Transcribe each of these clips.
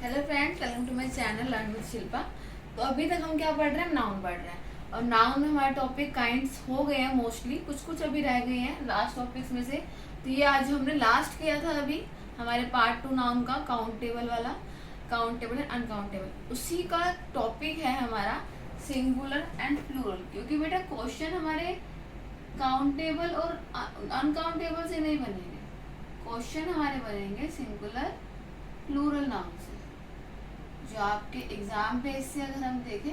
Hello friends, welcome to my channel learn with Shilpa. तो अभी तक हम क्या पढ़ रहे हैं, नाउन पढ़ रहे हैं। और नाउन में हमारे टॉपिक काइंड्स हो गए हैं मोस्टली, कुछ कुछ अभी रह गए हैं लास्ट टॉपिक्स में से। तो ये आज हमने लास्ट किया था अभी हमारे पार्ट 2 नाउन का, काउंटेबल वाला, काउंटेबल एंड अनकाउंटेबल। उसी का टॉपिक है हमारा सिंगुलर एंड प्लूरल। क्योंकि बेटा क्वेश्चन हमारे काउंटेबल और अनकाउंटेबल से नहीं बनेंगे, क्वेश्चन हमारे बनेंगे सिंगुलर प्लूरल नाउन से। जो आपके एग्जाम बेस से अगर हम देखें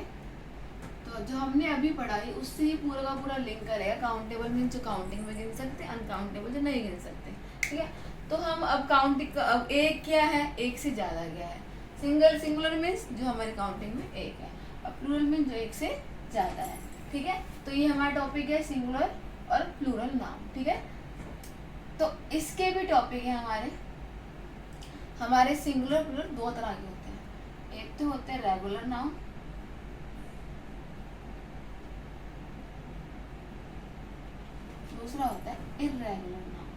तो जो हमने अभी पढ़ा है उससे ही पूरा का पूरा लिंक करेगा। काउंटेबल मीन जो काउंटिंग में गिन सकते, अनकाउंटेबल जो नहीं गिन सकते। ठीक है, तो हम अब काउंटिंग, अब एक क्या है, एक से ज्यादा क्या है। सिंगुलर मीन्स जो हमारे काउंटिंग में एक है, और प्लूरल मीन्स जो एक से ज्यादा है। ठीक है, तो ये हमारा टॉपिक है सिंगुलर और प्लूरल नाउन। ठीक है, तो इसके भी टॉपिक है हमारे सिंगुलर प्लूरल दो तरह के होते हैं। एक तो होते हैं रेगुलर नाउन, दूसरा होता है इर्रेगुलर नाउन।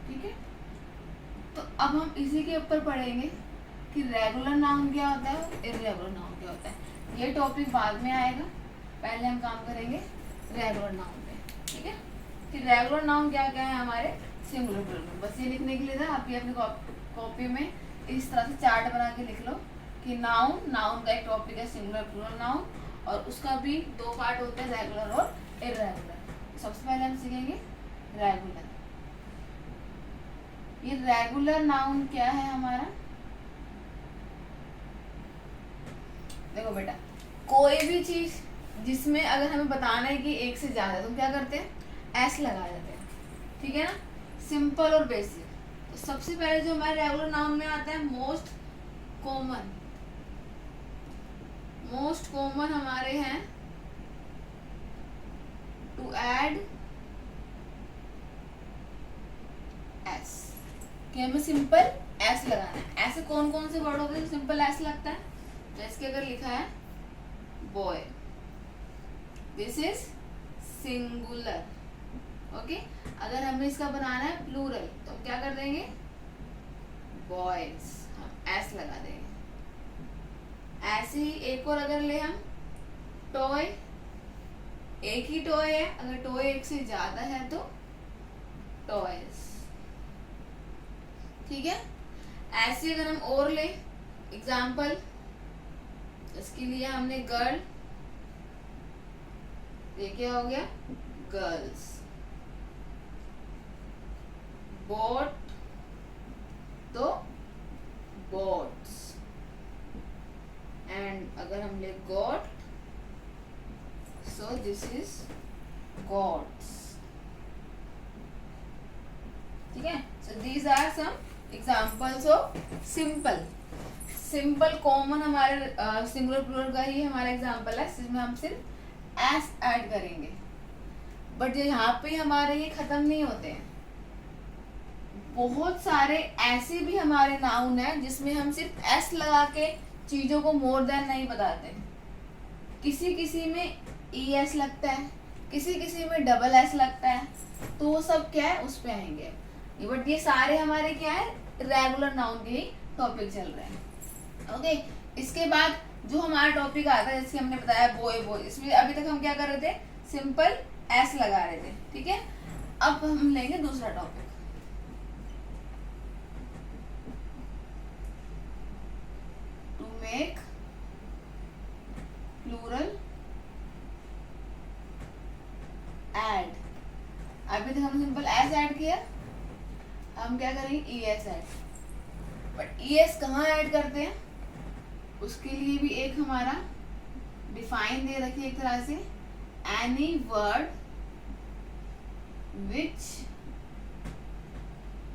ठीक है, तो अब हम इसी के ऊपर पढ़ेंगे कि रेगुलर नाउन क्या होता है और इर्रेगुलर नाउन क्या होता है। ये टॉपिक बाद में आएगा, पहले हम काम करेंगे रेगुलर नाउन पे। ठीक है, कि रेगुलर नाउन क्या क्या है हमारे सिंगुलर प्लूरल। बस ये लिखने के लिए था, आप ये अपनी कॉपी में इस तरह से चार्ट बना के लिख लो कि नाउन का एक टॉपिक है सिंगुलर प्लूरल नाउन, और उसका भी दो पार्ट होते हैं, रेगुलर और इर्रेगुलर। सबसे पहले हम सीखेंगे रेगुलर। ये रेगुलर नाउन क्या है हमारा, देखो बेटा, कोई भी चीज जिसमें अगर हमें बताना है कि एक से ज्यादा, तो क्या करते हैं, एस लगा देते हैं। ठीक है ना, सिंपल और बेसिक। तो सबसे पहले जो हमारे रेगुलर नाउन में आता है मोस्ट कॉमन हमारे हैं टू ऐड एस, कि हमें सिंपल एस लगाना है। ऐसे कौन कौन से वर्ड होते हैं सिंपल एस लगता है, जैसे अगर लिखा है boy, this is singular. Okay, अगर हमें इसका बनाना है प्लूरल तो हम क्या कर देंगे, बॉयज, हम एस लगा देंगे। ऐसे ही एक और अगर ले हम टॉय, एक ही टॉय है, अगर टॉय एक से ज्यादा है तो टॉयज। ठीक है, ऐसे अगर हम और ले एग्जाम्पल, इसके लिए हमने गर्ल, ये क्या हो गया, गर्ल्स। बोट तो बोट्स, एंड अगर हम ले god, so this is gods. ठीक है, so these are some examples of simple common हमारे सिंगुलर प्लूरल का ही हमारा एग्जाम्पल है, जिसमें हम सिर्फ एस ऐड करेंगे। बट यहाँ पे हमारे ये खत्म नहीं होते हैं, बहुत सारे ऐसे भी हमारे नाउन है जिसमें हम सिर्फ एस लगा के चीजों को मोर देन नहीं बताते। किसी किसी में ई एस लगता है, किसी किसी में डबल एस लगता है, तो वो सब क्या है उस पे आएंगे। बट ये सारे हमारे क्या है, रेगुलर नाउन के ही टॉपिक चल रहे हैं। ओके, इसके बाद जो हमारा टॉपिक आता है, जैसे हमने बताया बॉय, इसमें अभी तक हम क्या कर रहे थे, सिंपल एस लगा रहे थे। ठीक है, अब हम लेंगे दूसरा topic, to make plural add. अभी तक हमने सिंपल एस ऐड किया, हम क्या करेंगे, E S add. But E S कहाँ ऐड करते हैं, उसके लिए भी एक हमारा डिफाइन दे रखी है एक तरह से, any word which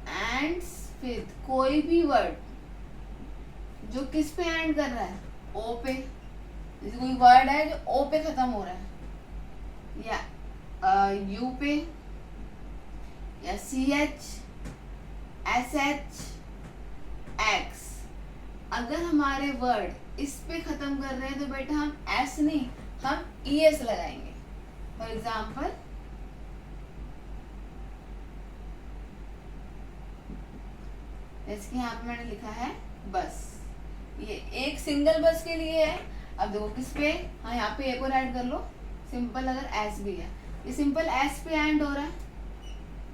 ends with, कोई भी वर्ड जो किस पे एंड कर रहा है, ओ पे। जैसे कोई वर्ड है जो ओ पे खत्म हो रहा है, या यू पे, या c h, s h, x. अगर हमारे वर्ड इस पे खत्म कर रहे हैं तो बेटा हम एस नहीं, हम ई एस लगाएंगे। फॉर एग्जाम्पल जैसे कि यहाँ पे मैंने लिखा है बस, ये एक सिंगल बस के लिए है। अब देखो किस पे, हाँ यहाँ पे एक और ऐड कर लो, सिंपल अगर एस भी है, ये सिंपल एस पे एंड हो रहा है,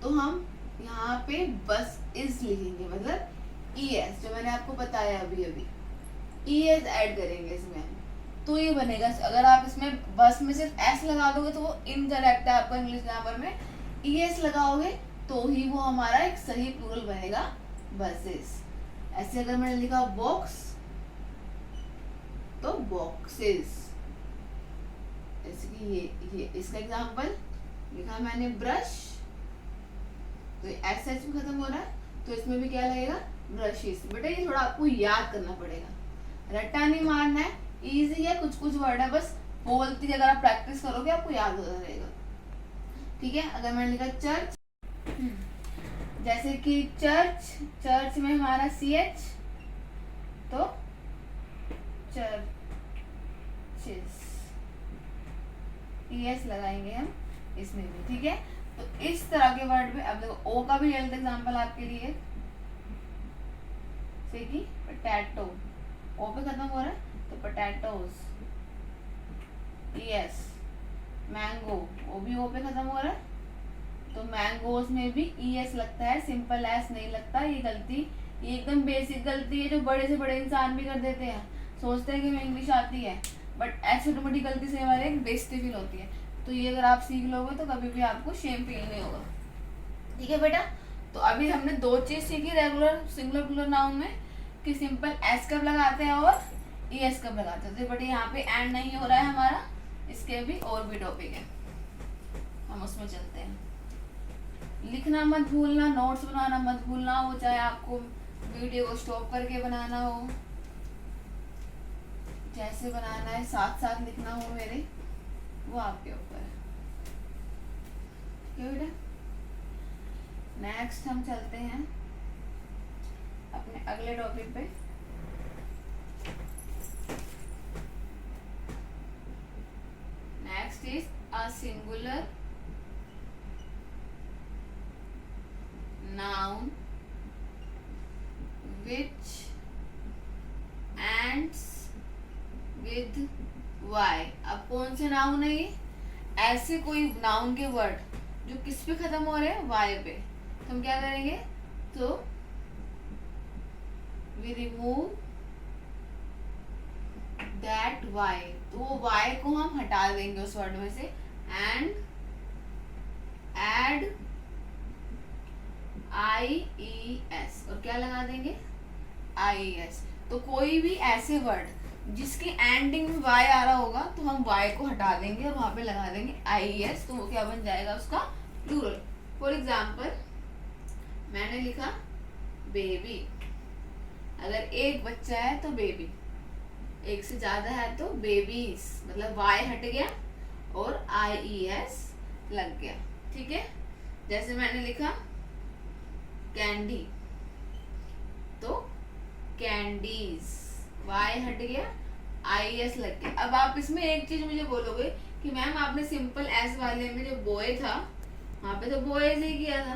तो हम यहाँ पे बस इज लिखेंगे, मतलब ई एस, जो मैंने आपको बताया अभी अभी, ई एस ऐड करेंगे इसमें, तो ये बनेगा। अगर आप इसमें बस में सिर्फ एस लगा दोगे तो वो इनकरेक्ट है आपका इंग्लिश ग्रामर में, ई एस लगाओगे तो ही वो हमारा एक सही प्लूरल बनेगा, बसेस। ऐसे अगर मैंने लिखा बॉक्स तो बॉक्सेस, जैसे कि ये इसका एग्जांपल लिखा मैंने ब्रश, तो एस एच में खत्म हो रहा है, तो इसमें भी क्या लगेगा, ब्रशेस। बेटा ये थोड़ा आपको याद करना पड़ेगा, रट्टा नहीं मारना है, इजी है, कुछ कुछ वर्ड है, बस बोलती अगर आप प्रैक्टिस करोगे आपको याद होता रहेगा। ठीक है, अगर मैंने लिखा चर्च, जैसे कि चर्च, चर्च में हमारा सी एच, तो चर्चेस, एस लगाएंगे हम इसमें भी। ठीक है, तो इस तरह के वर्ड में अब देखो ओ का भी हेल्थ एग्जांपल आपके लिए, जैसे कि पोटैटो, ओ पे खत्म हो रहा है तो पोटैटोज, यस। मैंगो, वो भी ओ पे खत्म हो रहा है तो मैंगोज में भी ई एस लगता है, सिंपल एस नहीं लगता। ये गलती, ये एकदम बेसिक गलती है जो बड़े से बड़े इंसान भी कर देते हैं, सोचते हैं कि हमें इंग्लिश आती है, बट ऐसी छोटी मोटी गलती से हमारे एक बेइज्जती फील होती है। तो ये अगर आप सीख लोगे तो कभी भी आपको शेम फील नहीं होगा। ठीक है बेटा, तो अभी हमने दो चीज सीखी रेगुलर सिंगुलर प्लूरल नाउन में, कि सिंपल एस कब लगाते हैं और ई एस कब लगाते हैं। बट यहाँ पे एंड नहीं हो रहा है हमारा, इसके भी और भी टॉपिक है, हम उसमें चलते हैं। लिखना मत भूलना, नोट्स बनाना मत भूलना, वो चाहे आपको वीडियो को स्टॉप करके बनाना हो, जैसे बनाना है, साथ साथ लिखना हो मेरे, वो आपके ऊपर है। ठीक है बेटा, नेक्स्ट हम चलते हैं अपने अगले टॉपिक पे। Next is a singular noun which ends with y। अब कौन से नाउन है ये, ऐसे कोई नाउन के वर्ड जो किस पे खत्म हो रहे हैं, y पे, तो हम क्या करेंगे, तो we remove that y, तो वो y को हम हटा देंगे उस वर्ड में से, and add I e S, और क्या लगा देंगे, आई ई एस। तो कोई भी ऐसे वर्ड जिसकी एंडिंग में वाई आ रहा होगा तो हम वाई को हटा देंगे और वहां पे लगा देंगे आई ई एस, तो वो क्या बन जाएगा उसका प्लूरल। फॉर एग्जाम्पल मैंने लिखा बेबी, अगर एक बच्चा है तो बेबी, एक से ज्यादा है तो बेबीज, मतलब वाई हट गया और आई ई एस लग गया। ठीक है, जैसे मैंने लिखा कैंडी, तो कैंडीज, वाई हट गया, आई एस लग गया। अब आप इसमें एक चीज मुझे बोलोगे कि मैम आपने सिंपल एस वाले में जो बॉय था वहां पे तो बॉयज ही किया था,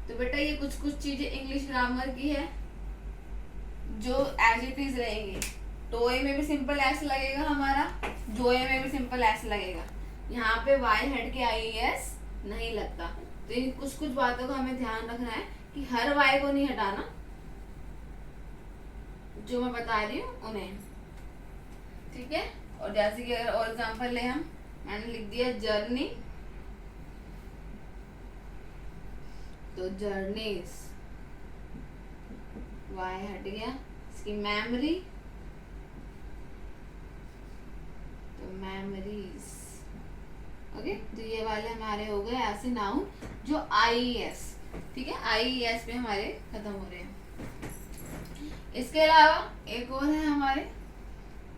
तो बेटा ये कुछ कुछ चीजें इंग्लिश ग्रामर की है जो एज इट इज रहेंगी। टॉय में भी सिंपल एस लगेगा हमारा, जोए में भी सिंपल एस लगेगा, यहाँ पे वाई हट के आई एस नहीं लगता। तो इन कुछ कुछ बातों का हमें ध्यान रखना है कि हर वाई को नहीं हटाना, जो मैं बता रही हूँ उन्हें। ठीक है, और जैसे कि अगर और एग्जांपल ले हम, मैंने लिख दिया जर्नी, तो जर्नीज, वाई हट गया। इसकी मेमोरी, तो मेमोरीज। ओके, तो ये वाले हमारे हो गए ऐसे नाउन जो आई एस, ठीक है, आई एस पे हमारे खत्म हो रहे हैं। इसके अलावा एक और है हमारे,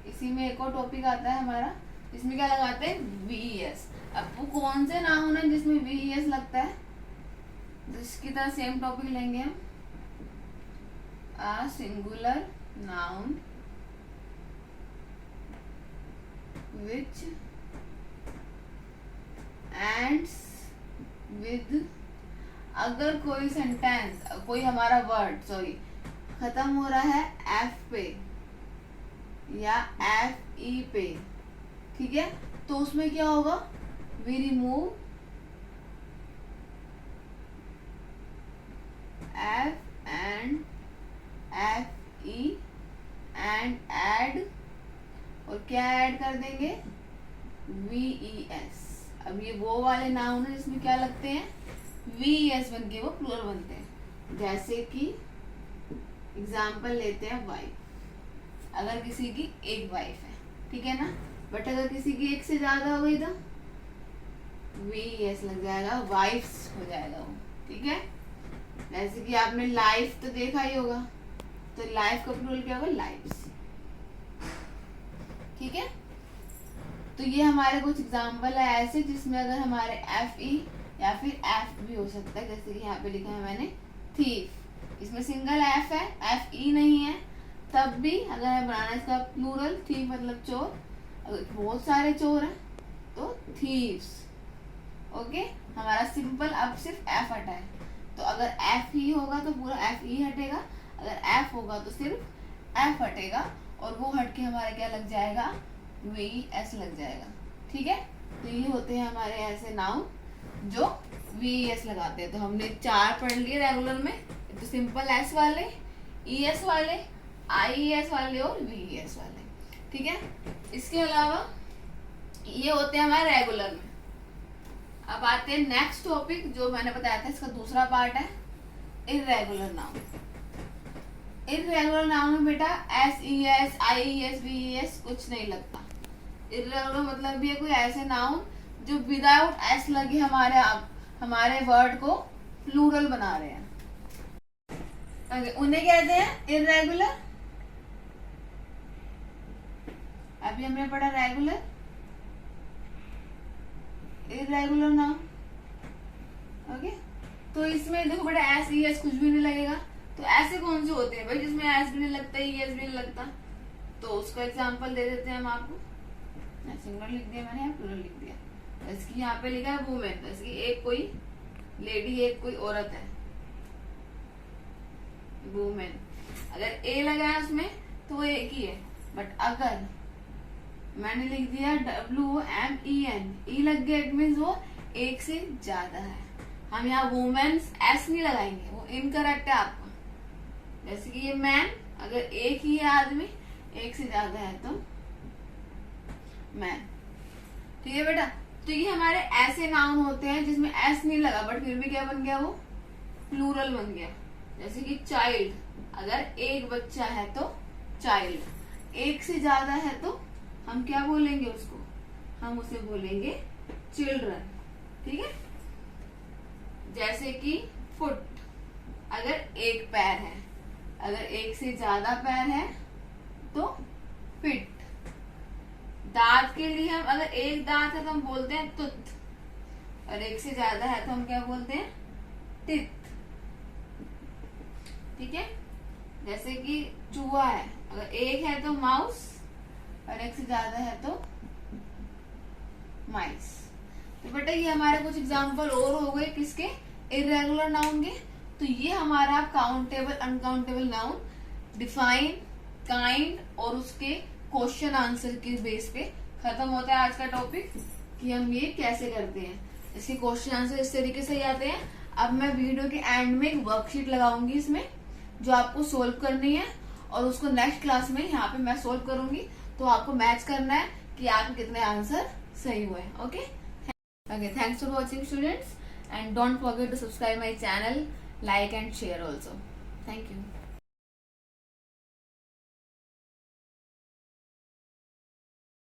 इसी में एक और टॉपिक आता है हमारा, इसमें क्या लगाते हैं, वी एस। अब वो कौन से नाउन है जिसमें वी एस लगता है, तो इसकी तरह सेम टॉपिक लेंगे हम, a singular noun which ends with, अगर कोई सेंटेंस, कोई हमारा वर्ड, सॉरी, खत्म हो रहा है एफ पे या एफ ई पे, ठीक है, तो उसमें क्या होगा, we remove f and f e and add, और क्या ऐड कर देंगे, वी ई एस। अब ये वो वाले नाउन है जिसमें क्या लगते हैं, वी ई एस बन के वो प्लूरल बनते हैं। जैसे कि एग्जाम्पल लेते हैं वाइफ, अगर किसी की एक वाइफ है, ठीक है ना, बट अगर किसी की एक से ज्यादा हो गई तो वी ई एस लग जाएगा, वाइफ्स हो जाएगा वो, ठीक है। जैसे कि आपने लाइफ तो देखा ही होगा, तो लाइफ का प्लूरल क्या होगा, लाइव्स, ठीक है। तो ये हमारे कुछ एग्जाम्पल है ऐसे जिसमें अगर हमारे एफ ई या फिर एफ भी हो सकता है, जैसे कि यहाँ पे लिखा है मैंने थीफ, इसमें सिंगल एफ है, एफ ई नहीं है, तब भी अगर है बनाना इसका प्लूरल, थीफ मतलब चोर, अगर बहुत सारे चोर हैं तो थीव्स, ओके। हमारा सिंपल अब सिर्फ एफ हटा है, तो अगर एफ ही होगा तो पूरा एफ ई हटेगा, अगर एफ होगा तो सिर्फ एफ हटेगा, और वो हट के हमारा क्या लग जाएगा, वी एस लग जाएगा, ठीक है। तो ये होते हैं हमारे ऐसे नाउन जो वी एस लगाते हैं। तो हमने 4 पढ़ लिए रेगुलर में, तो सिंपल एस वाले, ई एस वाले, आई एस वाले और वी एस वाले, ठीक है। इसके अलावा ये होते हैं हमारे रेगुलर में। अब आते हैं नेक्स्ट टॉपिक जो मैंने बताया था, इसका दूसरा पार्ट है इर्रेगुलर नाउन। इर्रेगुलर नाउन में बेटा s e s, i e s, v e s कुछ नहीं लगता। इर्रेगुलर मतलब भी है कोई ऐसे नाउन जो विदाउट एस लगे हमारे वर्ड को प्लूरल बना रहे हैं, उन्हें कहते हैं इर्रेगुलर। अभी हमने पढ़ा रेगुलर, इर्रेगुलर नाउन, ओके। तो इसमें देखो बेटा एस ई एस कुछ भी नहीं लगेगा, तो ऐसे कौन से होते हैं भाई जिसमें एस भी नहीं लगता, ई एस भी नहीं लगता, तो उसका एग्जांपल दे देते हैं हम आपको। सिंगल लिख दिया मैंने, प्लूरल लिख दिया, जैसे कि यहाँ पे लिखा है वुमेन, जैसे कि एक कोई लेडी, एक कोई औरत है, वुमेन, अगर ए लगा है उसमें तो वो एक ही है, बट अगर मैंने लिख दिया डब्ल्यू एम ई एन, ई लग गया, इट मीन्स वो एक से ज्यादा है। हम यहाँ वुमेन्स एस नहीं लगाएंगे, वो इनकरेक्ट है आपका। जैसे कि ये मैन, अगर एक ही है आदमी, एक से ज्यादा है तो मैन, ठीक है बेटा। तो ये हमारे ऐसे नाउन होते हैं जिसमें एस नहीं लगा, बट फिर भी क्या बन गया, वो प्लूरल बन गया। जैसे कि चाइल्ड, अगर एक बच्चा है तो चाइल्ड, एक से ज्यादा है तो हम क्या बोलेंगे उसको, हम उसे बोलेंगे चिल्ड्रन, ठीक है। जैसे कि फुट, अगर एक पैर है, अगर एक से ज्यादा पैर है तो फिट। दांत के लिए हम, अगर एक दांत है तो हम बोलते हैं तुथ, और एक से ज्यादा है तो हम क्या बोलते हैं, टिथ, ठीक है। जैसे कि चूहा है, अगर एक है तो माउस, और एक से ज्यादा है तो माइस। तो बेटा ये हमारे कुछ एग्जाम्पल और हो गए किसके, इर्रेगुलर नाउन के। तो ये हमारा countable uncountable noun, define, kind और उसके क्वेश्चन आंसर के बेस पे खत्म होता है आज का टॉपिक कि हम ये कैसे करते हैं। इसके क्वेश्चन आंसर इस तरीके से ही आते हैं। अब मैं वीडियो के एंड में एक वर्कशीट लगाऊंगी इसमें, जो आपको सोल्व करनी है, और उसको नेक्स्ट क्लास में यहाँ पे मैं सोल्व करूंगी। तो आपको मैच करना है कि आपके कितने आंसर सही हुए। Okay, thanks for watching students, and don't forget to subscribe my channel, like and share also. Thank you.